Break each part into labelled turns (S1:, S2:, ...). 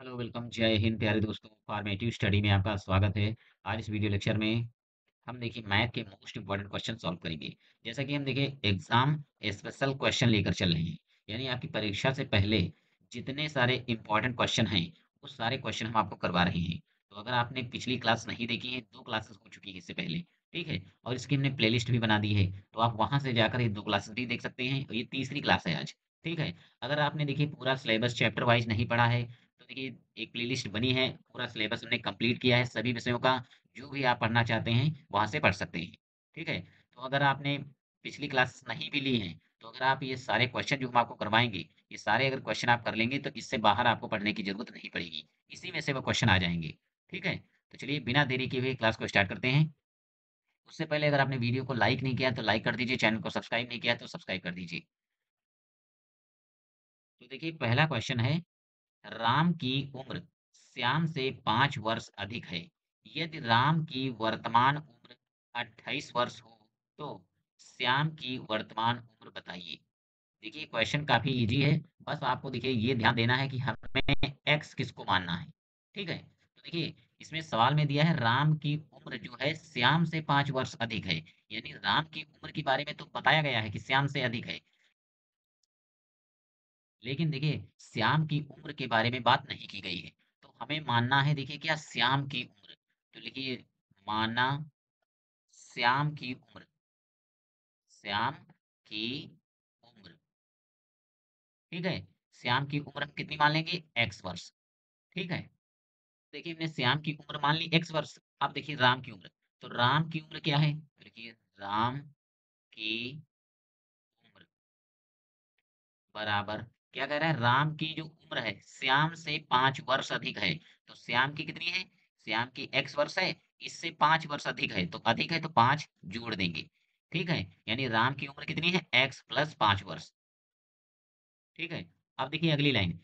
S1: Hello, welcome, जय हिंद प्यारे दोस्तों। फॉर्मेटिव स्टडी में आपका स्वागत है। आज इस वीडियो लेक्चर में हम देखिए मैथ के मोस्ट इंपॉर्टेंट क्वेश्चन सॉल्व करेंगे। जैसा कि हम देखिए एग्जाम स्पेशल क्वेश्चन लेकर चल रहे हैं, यानी आपकी परीक्षा से पहले जितने सारे इंपॉर्टेंट क्वेश्चन हैं वो सारे क्वेश्चन हम आपको करवा रहे हैं। तो अगर आपने पिछली क्लास नहीं देखी है, 2 क्लासेस हो चुकी है इससे पहले, ठीक है, और इसकी हमने प्लेलिस्ट भी बना दी है, तो आप वहां से जाकर ये 2 क्लासेस भी देख सकते हैं। और ये तीसरी क्लास है आज, ठीक है। अगर आपने देखिए पूरा सिलेबस चैप्टर वाइज नहीं पढ़ा है, तो देखिए एक प्लेलिस्ट बनी है, पूरा सिलेबस हमने कंप्लीट किया है सभी विषयों का। जो भी आप पढ़ना चाहते हैं वहाँ से पढ़ सकते हैं, ठीक है। तो अगर आपने पिछली क्लास नहीं भी ली हैं, तो अगर आप ये सारे क्वेश्चन जो हम आपको करवाएँगे, ये सारे अगर क्वेश्चन आप कर लेंगे, तो इससे बाहर आपको पढ़ने की ज़रूरत नहीं पड़ेगी। इसी में से वो क्वेश्चन आ जाएँगे, ठीक है। तो चलिए बिना देरी किए हुए क्लास को स्टार्ट करते हैं। उससे पहले अगर आपने वीडियो को लाइक नहीं किया, तो लाइक कर दीजिए, चैनल को सब्सक्राइब नहीं किया, तो सब्सक्राइब कर दीजिए। तो देखिए पहला क्वेश्चन है, राम की उम्र श्याम से 5 वर्ष अधिक है। यदि राम की वर्तमान उम्र 28 वर्ष हो, तो श्याम की वर्तमान उम्र बताइए। देखिए क्वेश्चन काफी इजी है। बस आपको देखिए ये ध्यान देना है कि हमें एक्स किसको मानना है, ठीक है। तो देखिए इसमें सवाल में दिया है राम की उम्र जो है श्याम से 5 वर्ष अधिक है, यानी राम की उम्र के बारे में तो बताया गया है कि श्याम से अधिक है। लेकिन देखिए श्याम की उम्र के बारे में बात नहीं की गई है। तो हमें मानना है देखिए क्या श्याम की उम्र। तो लिखिए माना श्याम की उम्र, श्याम की उम्र, ठीक है। श्याम की उम्र हम कितनी मान लेंगे, एक्स वर्ष, ठीक है। देखिए हमने श्याम की उम्र मान ली एक्स वर्ष। अब देखिए राम की उम्र, तो राम की उम्र क्या है, तो देखिए राम की उम्र बराबर, क्या कह रहा है, राम की जो उम्र है श्याम से 5 वर्ष अधिक है। तो श्याम की कितनी है, श्याम की एक्स वर्ष है, इससे 5 वर्ष अधिक है, तो अधिक है तो 5 जोड़ देंगे, ठीक है। यानी राम की उम्र कितनी है, एक्स प्लस 5 वर्ष, ठीक है। अब देखिए अगली लाइन,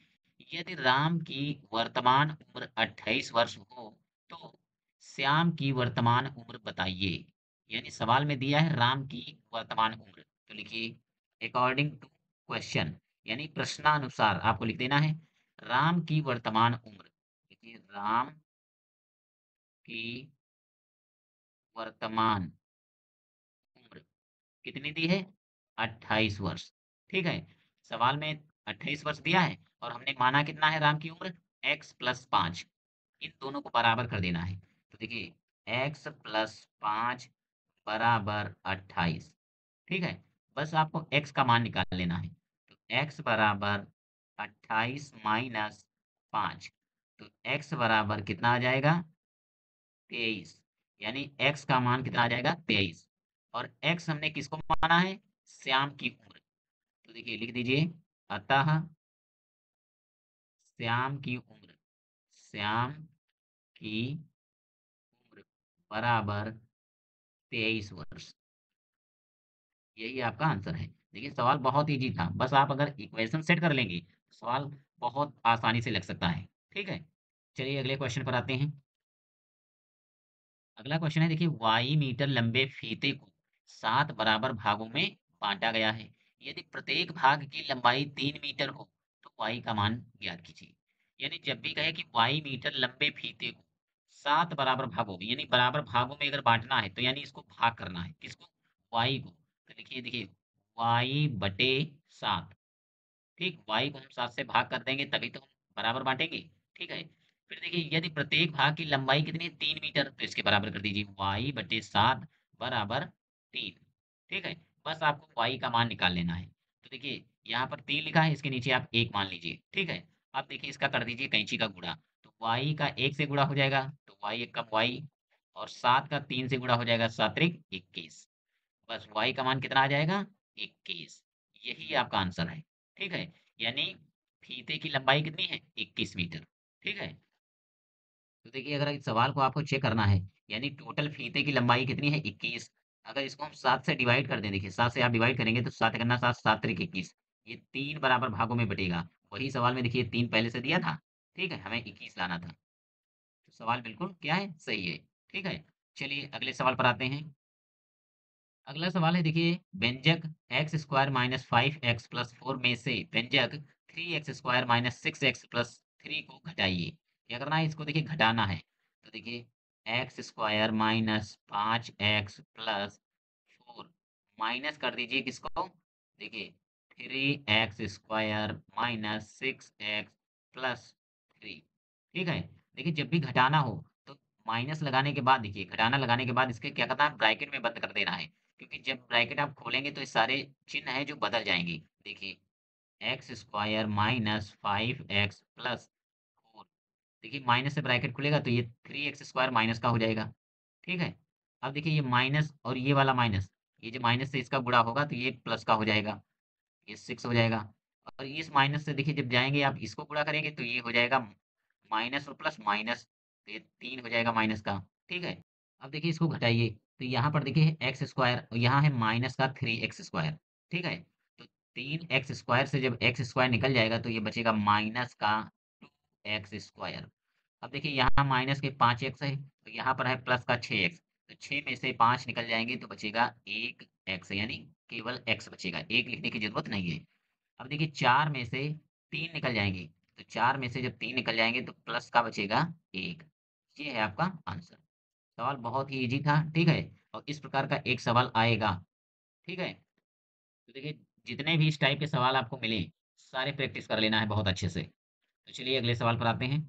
S1: यदि राम की वर्तमान उम्र 28 वर्ष हो, तो श्याम की वर्तमान उम्र बताइए। यानी सवाल में दिया है राम की वर्तमान उम्र, तो लिखिए अकॉर्डिंग टू क्वेश्चन, यानी प्रश्नानुसार आपको लिख देना है राम की वर्तमान उम्र। देखिए राम की वर्तमान उम्र कितनी दी है, 28 वर्ष, ठीक है। सवाल में 28 वर्ष दिया है और हमने माना कितना है राम की उम्र, x+5। इन दोनों को बराबर कर देना है। तो देखिए x+5 बराबर 28, ठीक है। बस आपको x का मान निकाल लेना है। तो x बराबर 28 - 5, तो x बराबर कितना आ जाएगा, 23। यानी x का मान कितना आ जाएगा, 23। और x हमने किसको माना है, श्याम की उम्र। तो देखिए लिख दीजिए, अतः श्याम की उम्र, श्याम की उम्र बराबर 23 वर्ष। यही आपका आंसर है। देखिए सवाल बहुत इजी था, बस आप अगर इक्वेशन सेट कर लेंगे तो सवाल बहुत आसानी से लग सकता है, ठीक है। चलिए अगले क्वेश्चन पर आते हैं। अगला क्वेश्चन है, देखिए वाई मीटर लंबे फीते को 7 बराबर भागों में बांटा गया है। यदि प्रत्येक भाग की लंबाई 3 मीटर हो, तो वाई का मान ज्ञात कीजिए। यानी जब भी कहे कि वाई मीटर लंबे फीते को 7 बराबर भागों में, यानी बराबर भागों में अगर बांटना है, तो यानी इसको भाग करना है किसको, वाई को। तो लिखिए देखिए वाई बटे 7, ठीक, y को हम 7 से भाग कर देंगे तभी तो हम बराबर बांटेंगे, ठीक है। फिर देखिए यदि प्रत्येक भाग की लंबाई कितनी है, 3 मीटर, तो इसके बराबर कर दीजिए y बटे 7 बराबर 3, ठीक है। बस आपको y का मान निकाल लेना है। तो देखिए यहाँ पर 3 लिखा है, इसके नीचे आप 1 मान लीजिए, ठीक है। अब देखिए इसका कर दीजिए कैंची का गुणा, तो y का 1 से गुणा हो जाएगा, तो y एक कम y, और 7 का 3 से गुणा हो जाएगा, 7 त्रिक 21। बस y का मान कितना आ जाएगा, 21। यही आपका आंसर है, ठीक है। यानी फीते की लंबाई कितनी है, 21 मीटर, ठीक है। तो देखिए अगर इस सवाल को आपको चेक करना है, यानी टोटल फीते की लंबाई कितनी है, 21। अगर इसको हम 7 से डिवाइड कर दें, देखिए 7 से आप डिवाइड करेंगे तो 7 करना 7, 7 त्रिक 21, ये 3 बराबर भागों में बटेगा। वही सवाल में देखिए 3 पहले से दिया था, ठीक है, हमें 21 लाना था। तो सवाल बिल्कुल क्या है, सही है, ठीक है। चलिए अगले सवाल पर आते हैं। अगला सवाल है, देखिए व्यंजक x square minus 5x plus 4 में से व्यंजक 3x square minus 6x plus 3 को घटाइए। क्या करना है? इसको देखिए घटाना है। तो देखिए x square minus 5x plus 4 minus कर दीजिए किसको? देखिए 3x square minus 6x plus 3। ठीक है? देखिए जब भी घटाना हो तो माइनस लगाने के बाद देखिए घटाना लगाने के बाद इसके क्या करना है? ब्रैकेट में बंद कर देना है। क्योंकि जब ब्रैकेट आप खोलेंगे तो ये सारे चिन्ह हैं जो बदल जाएंगे। देखिए x square minus 5x plus 4। देखिए माइनस से ब्रैकेट खुलेगा तो ये 3x स्क्वायर माइनस का हो जाएगा। ठीक है? अब देखिए ये माइनस और ये वाला माइनस, ये जो माइनस से इसका गुणा होगा तो ये प्लस का हो जाएगा, ये 6 हो जाएगा। और इस माइनस से देखिए जब जाएंगे आप इसको गुणा करेंगे तो ये हो जाएगा माइनस और प्लस माइनस, तो ये 3 हो जाएगा माइनस का। ठीक है? अब देखिए इसको घटाइए तो यहाँ पर देखिए एक्स स्क्वायर और यहाँ है माइनस का 3x स्क्वायर। ठीक है? तो 3x स्क्वायर से जब x स्क्वायर निकल जाएगा तो ये बचेगा माइनस का 2x स्क्वायर। अब देखिए यहाँ माइनस के 5x है तो यहाँ पर है प्लस का 6x। तो 6 में से 5 निकल जाएंगे तो बचेगा 1x, यानी केवल x बचेगा, 1 लिखने की जरूरत नहीं है। अब देखिए 4 में से 3 निकल जाएंगे तो 4 में से जब 3 निकल जाएंगे तो प्लस का बचेगा 1। ये है आपका आंसर। सवाल बहुत ही इजी था। ठीक है? और इस प्रकार का एक सवाल आएगा। ठीक है? तो देखिए जितने भी इस टाइप के सवाल आपको मिले सारे प्रैक्टिस कर लेना है बहुत अच्छे से। तो चलिए अगले सवाल पर आते हैं।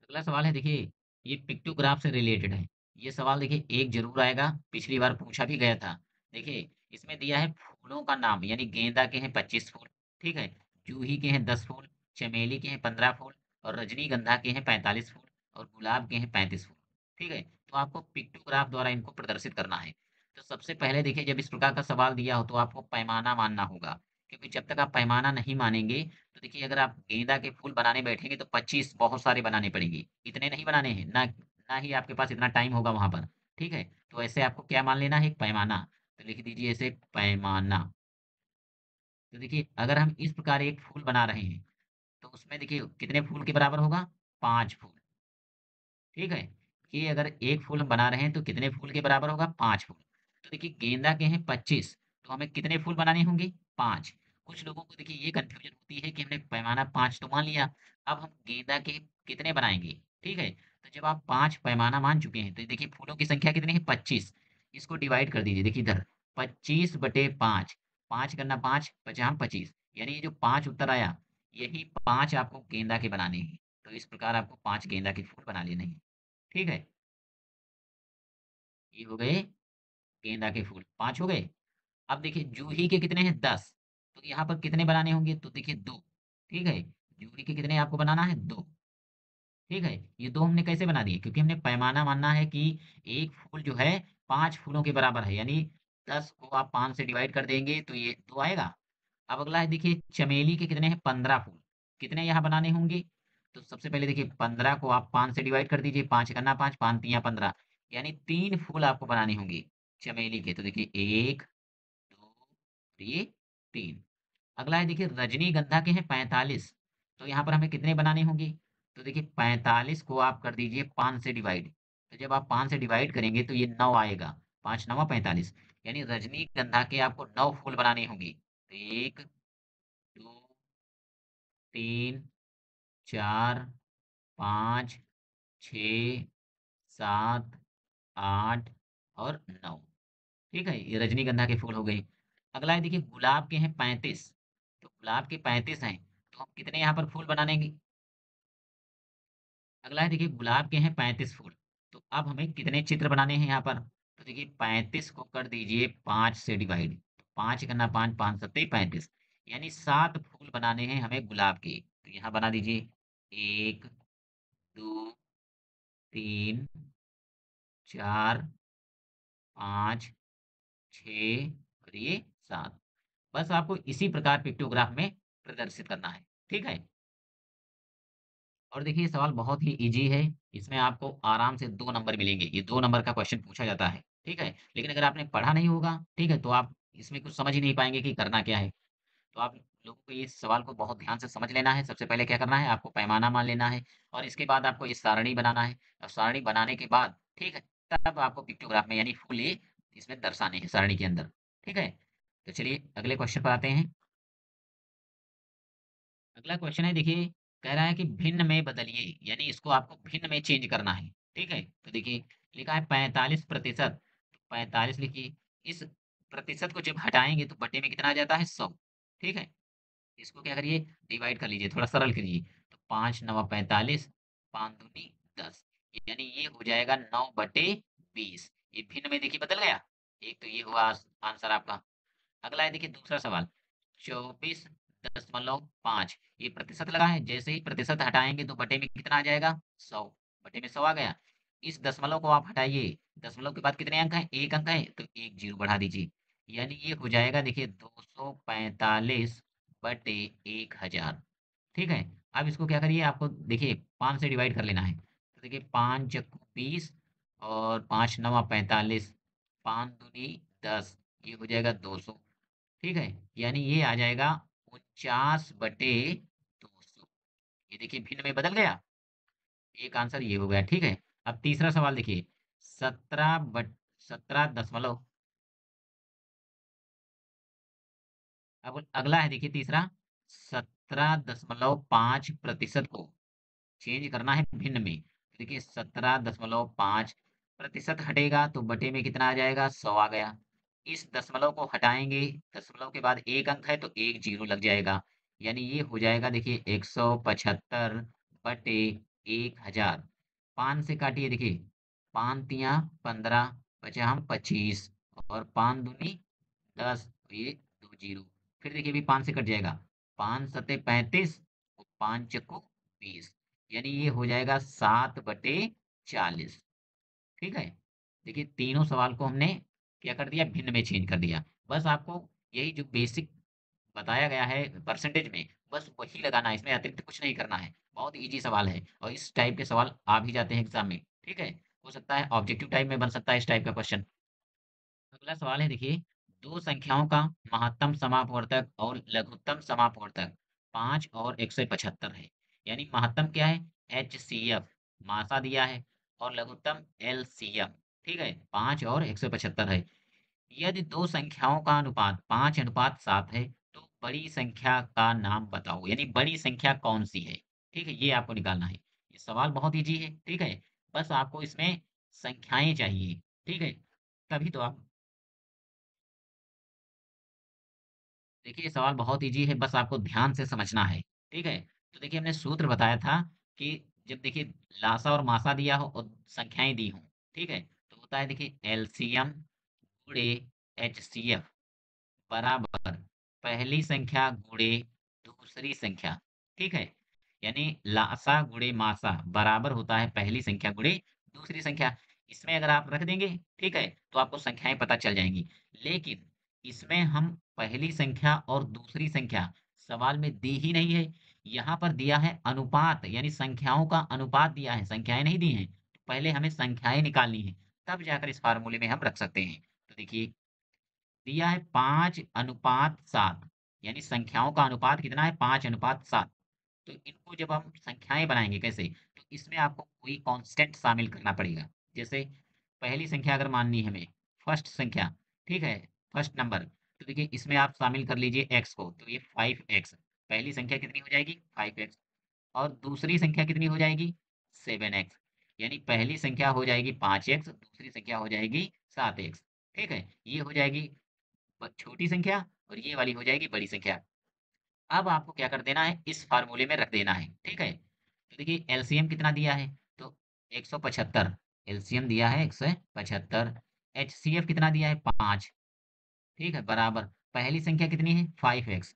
S1: अगला सवाल है देखिए, ये पिक्टोग्राफ से रिलेटेड है। ये सवाल देखिए एक जरूर आएगा, पिछली बार पूछा भी गया था। देखिए इसमें दिया है फूलों का नाम, यानी गेंदा के हैं 25 फूल। ठीक है? जूही के हैं 10 फूल, चमेली के हैं 15 फूल, और रजनीगंधा के हैं 45 फूल, और गुलाब के हैं 35 फूल। ठीक है? तो आपको पिक्टोग्राफ द्वारा इनको प्रदर्शित करना है। तो सबसे पहले देखिए जब इस प्रकार का सवाल दिया हो तो आपको पैमाना मानना होगा। क्योंकि जब तक आप पैमाना नहीं मानेंगे तो देखिए अगर आप गेंदा के फूल बनाने बैठेंगे तो 25 बहुत सारे बनाने पड़ेंगे। इतने नहीं बनाने हैं, ना ना ही आपके पास इतना टाइम होगा वहां पर। ठीक है? तो ऐसे आपको क्या मान लेना है? एक पैमाना। तो लिख दीजिए ऐसे पैमाना। तो देखिए अगर हम इस प्रकार एक फूल बना रहे हैं तो उसमें देखिए कितने फूल के बराबर होगा? 5 फूल। ठीक है? ये अगर एक फूल हम बना रहे हैं तो कितने फूल के बराबर होगा? 5 फूल। तो देखिए गेंदा के हैं 25, तो हमें कितने फूल बनाने होंगे? 5। कुछ लोगों को देखिए ये कंफ्यूजन होती है कि हमने पैमाना 5 तो मान लिया, अब हम गेंदा के कितने बनाएंगे? ठीक है? तो जब आप 5 पैमाना मान चुके हैं तो देखिए फूलों की संख्या कितनी है? 25। इसको डिवाइड कर दीजिए, देखिए इधर 25/5। 5 करना 5, 5 25, यानी ये जो 5 उत्तर आया, यही 5 आपको गेंदा के बनाने हैं। तो इस प्रकार आपको 5 गेंदा के फूल बना लेने हैं। ठीक है? ये हो गए गेंदा के फूल, 5 हो गए। अब देखिए जूही के कितने हैं? 10। तो यहाँ पर कितने बनाने होंगे? तो देखिए 2। ठीक है? जूही के कितने आपको बनाना है? 2। ठीक है? ये 2 हमने कैसे बना दिए? क्योंकि हमने पैमाना मानना है कि एक फूल जो है 5 फूलों के बराबर है, यानी 10 को आप 5 से डिवाइड कर देंगे तो ये 2 आएगा। अब अगला है देखिए चमेली के कितने हैं? 15 फूल। कितने यहाँ बनाने होंगे? तो सबसे पहले देखिए 15 को आप 5 से डिवाइड कर दीजिए, 5 करना 5, 5 तिया 15, यानी 3 फूल आपको बनाने होंगे चमेली के। तो देखिए 1, 2, ये 3। अगला है देखिए रजनीगंधा के हैं 45। तो यहाँ पर हमें कितने बनाने होंगे? तो देखिए 45 को आप कर दीजिए 5 से डिवाइड। तो जब आप 5 से डिवाइड करेंगे तो ये 9 आएगा। 5 9 45, यानी रजनीगंधा के आपको 9 फूल बनाने होंगे। तो 1, 2, 3, 4, 5, 6, 7, 8 और 9। ठीक है? ये रजनीगंधा के फूल हो गए। अगला है देखिए गुलाब के हैं 35। तो गुलाब के 35 हैं, तो हम कितने यहाँ पर फूल बनानेंगे? अगला है देखिए गुलाब के हैं 35 फूल। तो अब हमें कितने चित्र बनाने हैं यहाँ पर? तो देखिए 35 को कर दीजिए 5 से डिवाइड। 5 करना 5, 5 सत्ते 35, यानी 7 फूल बनाने हैं हमें गुलाब के। तो यहाँ बना दीजिए 1, 2, 3, 4, 5, 6 और ये 7। बस आपको इसी प्रकार पिक्टोग्राफ में प्रदर्शित करना है। ठीक है? और देखिए ये सवाल बहुत ही ईज़ी है। इसमें आपको आराम से 2 नंबर मिलेंगे। ये 2 नंबर का क्वेश्चन पूछा जाता है। ठीक है? लेकिन अगर आपने पढ़ा नहीं होगा, ठीक है? तो आप इसमें कुछ समझ ही नहीं पाएँगे कि करना क्या है। तो आप लोगों को इस सवाल को बहुत ध्यान से समझ लेना है। सबसे पहले क्या करना है? आपको पैमाना मान लेना है और इसके बाद आपको ये सारणी बनाना है और सारणी बनाने के बाद, ठीक है? तब आपको पिक्टोग्राफ में यानी फूल ये इसमें दर्शाने हैं सारणी के अंदर। ठीक है? तो चलिए अगले क्वेश्चन पर आते हैं। अगला क्वेश्चन है देखिए, कह रहा है कि भिन्न में बदलिए, यानी इसको आपको भिन्न में चेंज करना है। ठीक है, तो देखिए लिखा है 45%, 45 लिखिए। इस प्रतिशत को जब हटाएंगे तो बटे में कितना आ जाता है, 100। ठीक है, इसको क्या करिए, डिवाइड कर लीजिए, थोड़ा सरल करिए। तो 5×9 = 45, 5×2 = 10, यानी ये हो जाएगा 9/20। ये भिन्न में देखिए बदल गया। एक तो ये हुआ आंसर आपका। अगला है देखिए दूसरा सवाल, 24.5। ये प्रतिशत लगा है, जैसे ही प्रतिशत हटाएंगे तो बटे में कितना आ जाएगा, 100। बटे में 100 आ गया। इस दशमलव को आप हटाइए, दशमलव के बाद कितने अंक हैं, एक अंक है, तो एक जीरो बढ़ा दीजिए, यानी ये हो जाएगा देखिए 245/1000। ठीक है, अब इसको क्या करिए, आपको देखिए 5 से डिवाइड कर लेना है। तो देखिए 5×20 और 5×9 = 45, 5×2 = 10, ये हो जाएगा 200। ठीक है, यानी ये आ जाएगा 49/200। ये देखिए भिन्न में बदल गया। एक आंसर ये हो गया। ठीक है, अब तीसरा सवाल देखिए, 17 अब अगला है देखिए तीसरा, 17.5% को चेंज करना है भिन्न में। देखिए 17.5% हटेगा तो बटे में कितना आ जाएगा, 100 आ गया। इस दशमलव को हटाएंगे, दशमलव के बाद एक अंक है तो एक जीरो लग जाएगा, यानी ये हो जाएगा देखिए 175/1000। 5 से काटिए, देखिए 5×3 = 15, बचे हम 25, और 5×2 = 10, तो ये दो जीरो। फिर देखिए अभी 5 से कट जाएगा, 5×7 = 35 और 5×20, यानी ये हो जाएगा 7/40। ठीक है, देखिए तीनों सवाल को हमने क्या कर दिया, भिन्न में चेंज कर दिया। बस आपको यही जो बेसिक बताया गया है परसेंटेज में, बस वही लगाना है, इसमें अतिरिक्त कुछ नहीं करना है। बहुत इजी सवाल है और इस टाइप के सवाल आ भी जाते हैं एग्जाम में। ठीक है, हो सकता है ऑब्जेक्टिव टाइप में बन सकता है इस टाइप का क्वेश्चन। अगला सवाल है देखिए, दो संख्याओं का महत्तम समापवर्तक और लघुत्तम समापवर्तक 5 और 175 है। यानी महत्तम क्या है, HCF, मासा दिया है, और लघुत्तम LCM। ठीक है, 5 और 175 है। यदि दो संख्याओं का अनुपात 5:7 है तो बड़ी संख्या का नाम बताओ, यानी बड़ी संख्या कौन सी है। ठीक है, ये आपको निकालना है। ये सवाल बहुत इजी है। ठीक है, बस आपको इसमें संख्याएं चाहिए। ठीक है, तभी तो आप, देखिए ये सवाल बहुत ईज़ी है, बस आपको ध्यान से समझना है, ठीक है? तो देखिए हमने सूत्र बताया था कि जब देखिए लासा और मासा दिया हो और संख्याएँ दी हों, ठीक है? तो होता है देखिए एलसीएम गुणे एचसीएफ बराबर पहली संख्या गुणे दूसरी संख्या, ठीक है? यानी लासा गुणे मासा बराबर होता है पहली संख्या गुणे दूसरी संख्या। इसमें अगर आप रख देंगे, ठीक है? तो आपको संख्याएँ पता चल जाएँगी। लेकिन इसमें हम पहली संख्या और दूसरी संख्या सवाल में दी ही नहीं है। यहाँ पर दिया है अनुपात, यानी संख्याओं का अनुपात दिया है, संख्याएँ नहीं दी हैं। पहले हमें संख्याएँ निकालनी है, तब जाकर इस फ़ॉर्मूले में हम रख सकते हैं। तो देखिए दिया है 5:7, यानी संख्याओं का अनुपात कितना है, 5:7। तो इनको जब हम संख्याएँ बनाएँगे कैसे? तो इसमें आपको कोई कांस्टेंट शामिल करना पड़ेगा। जैसे पहली संख्या अगर माननी है हमें, फर्स्ट संख्या, ठीक है? फर्स्ट नंबर, तो देखिए इसमें आप शामिल कर लीजिए x को, तो ये 5x। पहली संख्या कितनी हो जाएगी? 5x, और दूसरी संख्या कितनी हो जाएगी? 7x। यानी पहली संख्या हो जाएगी 5x, दूसरी संख्या हो जाएगी 7x। ठीक है? ये हो जाएगी छोटी संख्या, और ये वाली हो जाएगी बड़ी संख्या। अब आपको क्या कर देना है, इस फार्मूले में रख देना है। ठीक है, तो देखिए एलसीएम कितना दिया है, तो 175। एलसीएम दिया है 175। एचसीएफ कितना दिया है, 5। ठीक है, बराबर पहली संख्या कितनी है, 5x।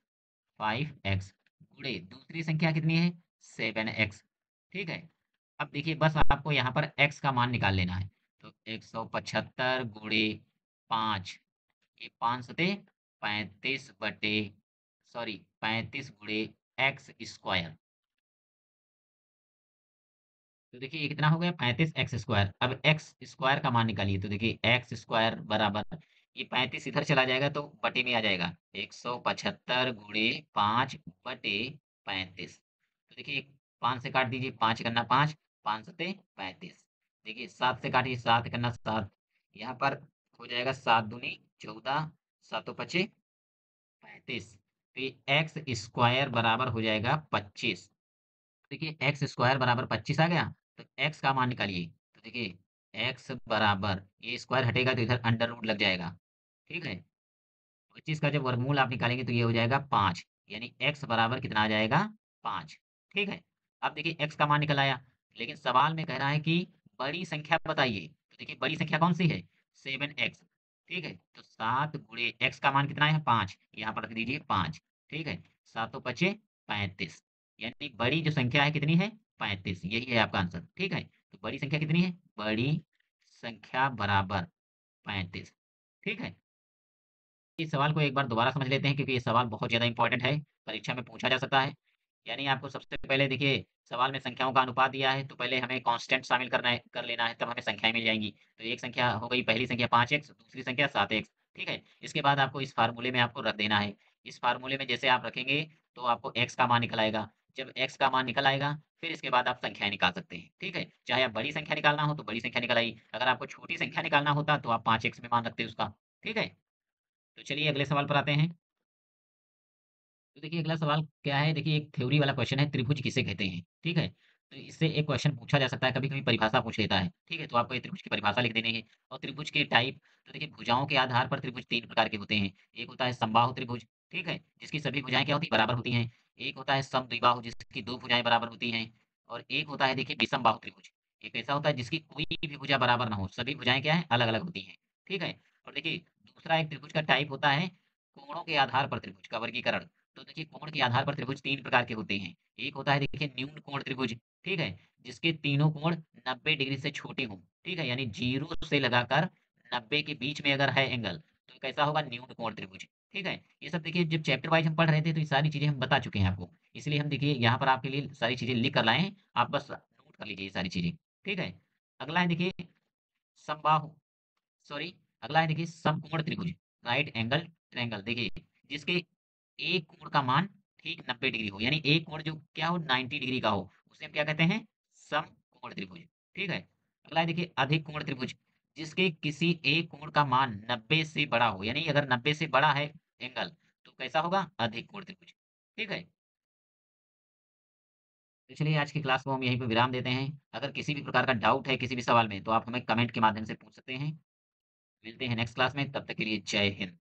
S1: 5x गुणे दूसरी संख्या कितनी है, 7x। ठीक है, अब देखिए बस आपको यहाँ पर x का मान निकाल लेना है। तो 175 गुणे 5, ये 35 गुणे एक्स स्क्वायर। तो देखिए ये कितना हो गया, 35x²। अब एक्स स्क्वायर का मान निकालिए, तो देखिए एक्स स्क्वायर बराबर, ये 35 इधर चला जाएगा तो बटे में आ जाएगा, 175 गुणे 5/35। तो देखिए 5 से काट दीजिए, 5×5, 5×7 = 35। देखिए 7 से काटिए, 7×7, यहाँ पर हो जाएगा 7×2 = 14, 7×5 = 35। तो ये एक्स स्क्वायर बराबर हो जाएगा 25। देखिए एक्स स्क्वायर बराबर 25 आ गया, तो एक्स का मान निकालिए। तो देखिए एक्स बराबर, ये स्क्वायर हटेगा तो इधर अंडर रूट लग जाएगा, ठीक है। 25 का जब वर्गमूल आप निकालेंगे तो ये हो जाएगा 5, यानी एक्स बराबर कितना आ जाएगा 5, ठीक है। अब देखिए एक्स का मान निकल आया, लेकिन सवाल में कह रहा है कि बड़ी संख्या बताइए। तो देखिए बड़ी संख्या कौन सी है, 7x, ठीक है। तो 7 गुणे एक्स का मान कितना है 5, यहाँ पर रख दीजिए 5, ठीक है। 7 पचे 35, यानी बड़ी जो संख्या है कितनी है 35, यही है आपका आंसर, ठीक है। तो बड़ी संख्या कितनी है, बड़ी संख्या बराबर 35, ठीक है। इस सवाल को एक बार दोबारा समझ लेते हैं क्योंकि ये सवाल बहुत ज़्यादा इंपॉर्टेंट है, परीक्षा में पूछा जा सकता है। यानी आपको सबसे पहले देखिए सवाल में संख्याओं का अनुपात दिया है तो पहले हमें कांस्टेंट शामिल करना है, कर लेना है, तब हमें संख्याएँ मिल जाएँगी। तो एक संख्या हो गई, पहली संख्या 5x, दूसरी संख्या 7x, ठीक है। इसके बाद आपको इस फ़ॉर्मूले में आपको रख देना है। इस फ़ॉर्मूले में जैसे आप रखेंगे तो आपको x का मान निकल आएगा। जब x का मान निकल आएगा फिर इसके बाद आप संख्याएँ निकाल सकते हैं, ठीक है। चाहे आप बड़ी संख्या निकालना हो तो बड़ी संख्या निकल आई, अगर आपको छोटी संख्या निकालना होता तो आप 5x में मान रखते उसका, ठीक है। तो चलिए अगले सवाल पर आते हैं। तो देखिए अगला सवाल क्या है, देखिए एक थ्योरी वाला क्वेश्चन है, त्रिभुज किसे कहते हैं, ठीक है। तो इससे एक क्वेश्चन पूछा जा सकता है, कभी-कभी परिभाषा पूछ लेता है, ठीक है। तो आपको ये त्रिभुज की परिभाषा लिख देनी है और त्रिभुज के टाइप। तो देखिए भुजाओं के आधार पर त्रिभुज 3 प्रकार के होते हैं। एक होता है समबाहु त्रिभुज, ठीक है, जिसकी सभी भुजाएँ क्या होती हैं, बराबर होती हैं। एक होता है समद्विबाहु जिसकी 2 भुजाएँ बराबर होती हैं और एक होता है देखिए विषमबाहु त्रिभुज। एक ऐसा होता है जिसकी कोई भी भुजा बराबर ना हो, सभी भुजाएँ क्या हैं, अलग-अलग होती हैं, ठीक है। और देखिए दूसरा एक त्रिभुज का टाइप होता है कोणों के आधार पर त्रिभुज का वर्गीकरण। तो देखिए कोण के आधार पर त्रिभुज 3 प्रकार के होते हैं। एक होता है देखिए न्यून कोण त्रिभुज, ठीक है? जिसके तीनों कोण 90 डिग्री से छोटे हों, ठीक है? यानी 0 से लगाकर 90 के बीच में अगर है एंगल, तो कैसा होगा न्यून कोण त्रिभुज, ठीक है? ये सब देखिए जब चैप्टर वाइज़ हम पढ़ रहे थे तो ये सारी चीज़ें हम बता चुके हैं आपको। इसलिए हम देखिए यहाँ पर आपके लिए सारी चीज़ें लिख कर लाए हैं, आप बस नोट कर लीजिए ये सारी चीज़ें, ठीक है? अगला है देखिए समबाहु सॉरी अगला है देखिए समकोण त्रिभुज, राइट एंगल ट्रायंगल। देखिए जिसके एक कोण का मान ठीक 90 डिग्री हो, यानी एक कोण जो क्या हो 90 डिग्री का हो, उसे हम क्या कहते हैं समकोण त्रिभुज, ठीक है। अगला है देखिए अधिक कोण त्रिभुज, जिसके किसी एक कोण का मान 90 से बड़ा हो, यानी अगर 90 से बड़ा है एंगल तो कैसा होगा अधिक कोण त्रिभुज, ठीक है। तो चलिए आज की क्लास को हम यहीं पर विराम देते हैं। अगर किसी भी प्रकार का डाउट है किसी भी सवाल में तो आप हमें कमेंट के माध्यम से पूछ सकते हैं। मिलते हैं नेक्स्ट क्लास में, तब तक के लिए जय हिंद।